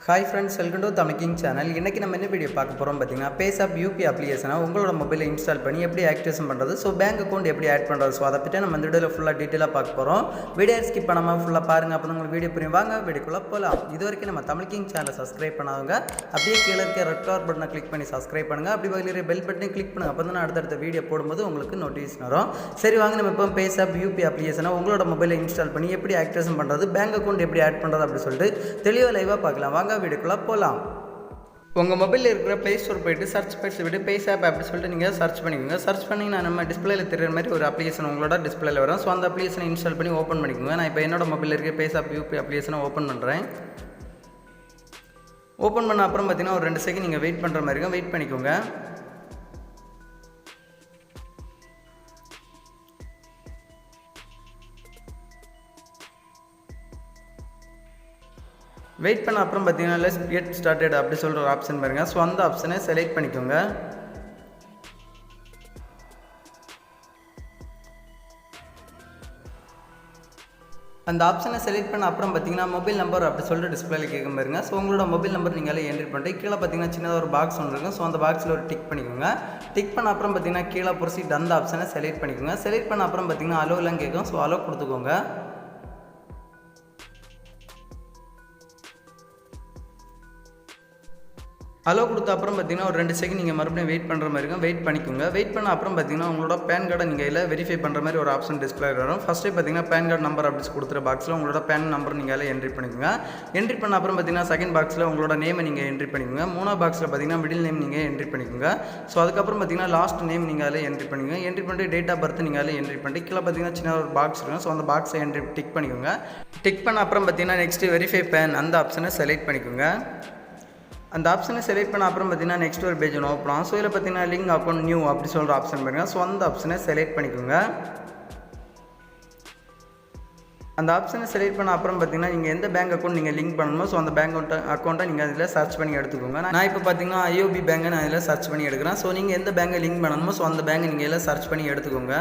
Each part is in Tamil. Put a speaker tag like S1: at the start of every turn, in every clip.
S1: Hi friends, welcome to Tamil king channel. இன்றைக்கி நம்ம என்ன வீடியோ பார்க்க போகிறோம் பார்த்தீங்கன்னா, பேஸாப் யூபி அப்ளிகேஷனை உங்களோட மொபைலில் இன்ஸ்டால் பண்ணி எப்படி ஆக்டிவேஷன் பண்ணுறது, ஸோ பேங்க் அக்கௌண்ட் எப்படி ஆட் பண்ணுறது, ஸோ அதை பற்றி நம்ம இந்த வீடியோவில் ஃபுல்லாக டீட்டெயிலாக பார்க்க போகிறோம். வீடியோ ஸ்கிப் பண்ணாமல் ஃபுல்லாக பாருங்கள், அப்போ உங்களுக்கு வீடியோ புரியும். வாங்க வீடியோக்குள்ளே போகலாம். இது வரைக்கும் நம்ம தமிழ் கிங் சேனலை சப்ஸ்கிரைப் பண்ணாதவங்க அப்படியே கீழே இருக்க ரெட் கலர் பட்டனை கிளிக் பண்ணி சப்ஸ்கிரைப் பண்ணுங்கள். அப்படி வகையில் பெல் பட்டனை கிளிக் பண்ணுங்கள், அப்போ தான் அடுத்தடுத்த வீடியோ போடும்போது உங்களுக்கு நோட்டிஃபிகேஷன் வரும். சரி வாங்க, நம்ம இப்போ பேஸாப் யூபி அப்ளிகேஷனை உங்களோட மொபைலில் இன்ஸ்டால் பண்ணி எப்படி ஆக்டிவேஷன் பண்ணுறது, பேங்க் அக்கௌண்ட் எப்படி ஆட் பண்ணுறது அப்படி சொல்லிட்டு தெளிவாக லைவாக பார்க்கலாம். வாங்க வீடியோக்குள்ளே போகலாம். உங்கள் மொபைலில் இருக்கிற ப்ளே ஸ்டோர் போய்ட்டு சர்ச் பாக்ஸில் விட்டு பேஸாப் அப்படி சொல்லிட்டு நீங்கள் சர்ச் பண்ணிக்கோங்க. சர்ச் பண்ணிங்கன்னா நம்ம டிஸ்பிளேயில் தெரிகிற மாதிரி ஒரு அப்ளிகேஷன் உங்களோட டிஸ்பிளேயில் வரும். ஸோ அந்த அப்ளிகேஷனை இன்ஸ்டால் பண்ணி ஓப்பன் பண்ணிக்கோங்க. நான் இப்போ என்னோட மொபைலில் இருக்க பேஸாப் யூபி அப்ளிகேஷனை ஓப்பன் பண்ணுறேன். ஓப்பன் பண்ண அப்புறம் பார்த்தீங்கன்னா ஒரு 2 செகண்ட் நீங்கள் வெயிட் பண்ணுற மாதிரி இருக்கும். வெயிட் பண்ணிக்கோங்க. வெயிட் பண்ண அப்புறம் பார்த்தீங்கன்னா லெட்ஸ் கெட் ஸ்டார்டட் அப்படி சொல்கிற ஒரு ஆப்ஷன் பாருங்க. ஸோ அந்த ஆப்ஷனை செலக்ட் பண்ணிக்கோங்க. அந்த ஆப்ஷனை செலக்ட் பண்ண அப்புறம் பார்த்தீங்கன்னா மொபைல் நம்பர் அப்படி சொல்லிட்டு டிஸ்பிளேல கேட்கும் பாருங்க. ஸோ உங்களோட மொபைல் நம்பர் நீங்களே என்ட்ரி பண்ணிட்டு கீழே பார்த்தீங்கன்னா சின்னதாக ஒரு பாக்ஸ் ஒன்று இருக்கும். ஸோ அந்த பாக்ஸில் ஒரு டிக் பண்ணிக்கோங்க. டிக் பண்ண அப்புறம் பார்த்தீங்கன்னா கீழே ப்ரொசீட் அந்த ஆப்ஷனை செலக்ட் பண்ணிக்கோங்க. செலக்ட் பண்ண அப்புறம் பார்த்தீங்கன்னா அலோலாம் கேட்கும். ஸோ அலோ கொடுத்துக்கோங்க. அலோ கொடுத்த அப்புறம் பார்த்தீங்கன்னா ஒரு 2 செகண்ட் நீங்கள் மறுபடியும் வெயிட் பண்ணுற மாதிரி இருக்கும். வெயிட் பண்ணிக்கோங்க. வெயிட் பண்ண அப்புறம் பார்த்தீங்கன்னா உங்களோட பேன் கார்டை நீங்கள் இதில் வெரிஃபை பண்ணுற மாதிரி ஒரு ஆப்ஷன் டிஸ்பிளே வரும். ஃபஸ்ட்டே பார்த்தீங்கன்னா பேன் கார்டு நம்பர் அப்படி கொடுத்துற பாக்ஸில் உங்களோட பேன் நம்பர் நீங்கள் அதில் என்ட்ரி பண்ணிக்கோங்க. என்ட்ரி பண்ண அப்புறம் பார்த்தீங்கன்னா செகண்ட் பாக்ஸில் உங்களோட நேமை நீங்கள் என்ட்ரி பண்ணிக்கோங்க. 3ஆவது பாக்ஸில் பார்த்தீங்கன்னா மிடில் நேம் நீங்கள் என்ட்ரி பண்ணிக்கோங்க. ஸோ அதுக்கப்புறம் பார்த்தீங்கன்னா லாஸ்ட் நேம் நீங்கள் அதில் என்ட்ரி பண்ணிக்கோங்க. என்ட்ரி பண்ணிட்டு டேட் ஆஃப் பர்த் நீங்கள் அதில் என்ட்ரி பண்ணிட்டு கீழே பார்த்தீங்கன்னா சின்ன ஒரு பாக்ஸ் இருக்கும். ஸோ அந்த பாக்ஸை என்ட்ரி டிக் பண்ணிக்கோங்க. டிக் பண்ண அப்புறம் பார்த்தீங்கன்னா நெக்ஸ்ட்டு வெரிஃபை பேன் அந்த ஆப்ஷனை செலக்ட் பண்ணிக்கோங்க. அந்த ஆப்ஷனை செலக்ட் பண்ண அப்புறம் பார்த்தீங்கன்னா நெக்ஸ்ட் ஒரு பேஜ் ஒன்று ஓப்பன் ஆகும். ஸோ இதில் பார்த்தீங்கன்னா லிங்க் அக்கௌண்ட் நியூ அப்படி சொல்கிற ஆப்ஷன் பாருங்க. ஸோ அந்த ஆப்ஷனை செலக்ட் பண்ணிக்கோங்க. அந்த ஆப்ஷனை செலக்ட் பண்ண அப்புறம் பார்த்தீங்கன்னா நீங்கள் எந்த பேங்க் அக்கௌண்ட் நீங்கள் லிங்க் பண்ணணுமோ ஸோ அந்த பேங்க் அக்கௌண்ட்டை நீங்கள் அதில் சர்ச் பண்ணி எடுத்துக்கோங்க. நான் இப்போ பார்த்தீங்கன்னா ஐஓபி பேங்கை நான் இதில் சர்ச் பண்ணி எடுக்கிறேன். ஸோ நீங்கள் எந்த பேங்கை லிங்க் பண்ணணுமோ ஸோ அந்த பேங்கை நீங்கள் இதில் சர்ச் பண்ணி எடுத்துக்கோங்க.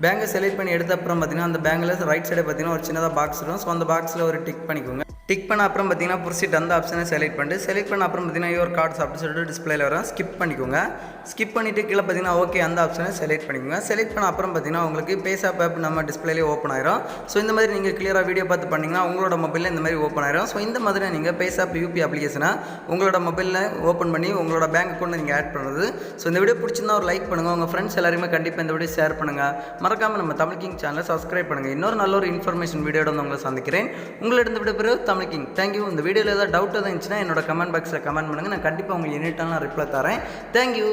S1: பேங்கை செலக்ட் பண்ணி எடுத்த அப்புறம் பார்த்தீங்கன்னா அந்த பேங்கில் ரைட் சைடு பார்த்தீங்கன்னா ஒரு சின்னதாக பாக்ஸ் இருக்கும். ஸோ அந்த பாக்ஸில் ஒரு டிக் பண்ணிக்கோங்க. டிக் பண்ண அப்புறம் பார்த்தீங்கன்னா ப்ரொசீட் அந்த ஆப்ஷனை செலக்ட் பண்ணிட்டு செலக்ட் பண்ண அப்புறம் பார்த்தீங்கன்னா யுவர் கார்ட்ஸ் அப்படி சொல்லிட்டு டிஸ்பிளேல வரும். ஸ்கிப் பண்ணிக்கோங்க. ஸ்கிப் பண்ணிவிட்டு கீழே பார்த்தீங்கன்னா ஓகே அந்த ஆப்ஷனை செலக்ட் பண்ணிக்கோங்க. செலக்ட் பண்ண அப்புறம் பார்த்தீங்கன்னா உங்களுக்கு பேஸாப் ஆப் நம்ம டிஸ்பிளேலே ஓப்பன் ஆயிரும். ஸோ இந்த மாதிரி நீங்கள் கிளியராக வீடியோ பார்த்து பண்ணிங்கன்னா உங்களோட மொபைலில் இந்த மாதிரி ஓப்பன் ஆயிரும். ஸோ இந்த மாதிரி நீங்கள் பேஸாப் யூபி அப்ளிகேஷனை உங்களோட மொபைலில் ஓப்பன் பண்ணி உங்களோட பேங்க் அக்கௌண்ட்டை நீங்கள் ஆட் பண்ணுறது. ஸோ இந்த வீடியோ பிடிச்சிருந்தா ஒரு லைக் பண்ணுங்கள். உங்கள் ஃப்ரெண்ட்ஸ் எல்லாருமே கண்டிப்பாக இந்த வீடியோ ஷேர் பண்ணுங்கள். மறக்காமல் நம்ம தமிழ் கிங் சேனலை சப்ஸ்கிரைப் பண்ணுங்கள். இன்னொரு நல்ல ஒரு இன்ஃபர்மேஷன் வீடியோட வந்து உங்களை சந்திக்கிறேன். உங்களிடம் விடைபெறுவது தமிழ் கிங். தேங்க்யூ. இந்த வீடியோவில் ஏதாவது டவுட் எதாவது இருந்துச்சுன்னா என்னோட கமெண்ட் பாக்ஸில் கமெண்ட் பண்ணுங்கள். நான் கண்டிப்பாக உங்களுக்கு எனி டைம் ரிப்ளை தரேன். தேங்க்யூ.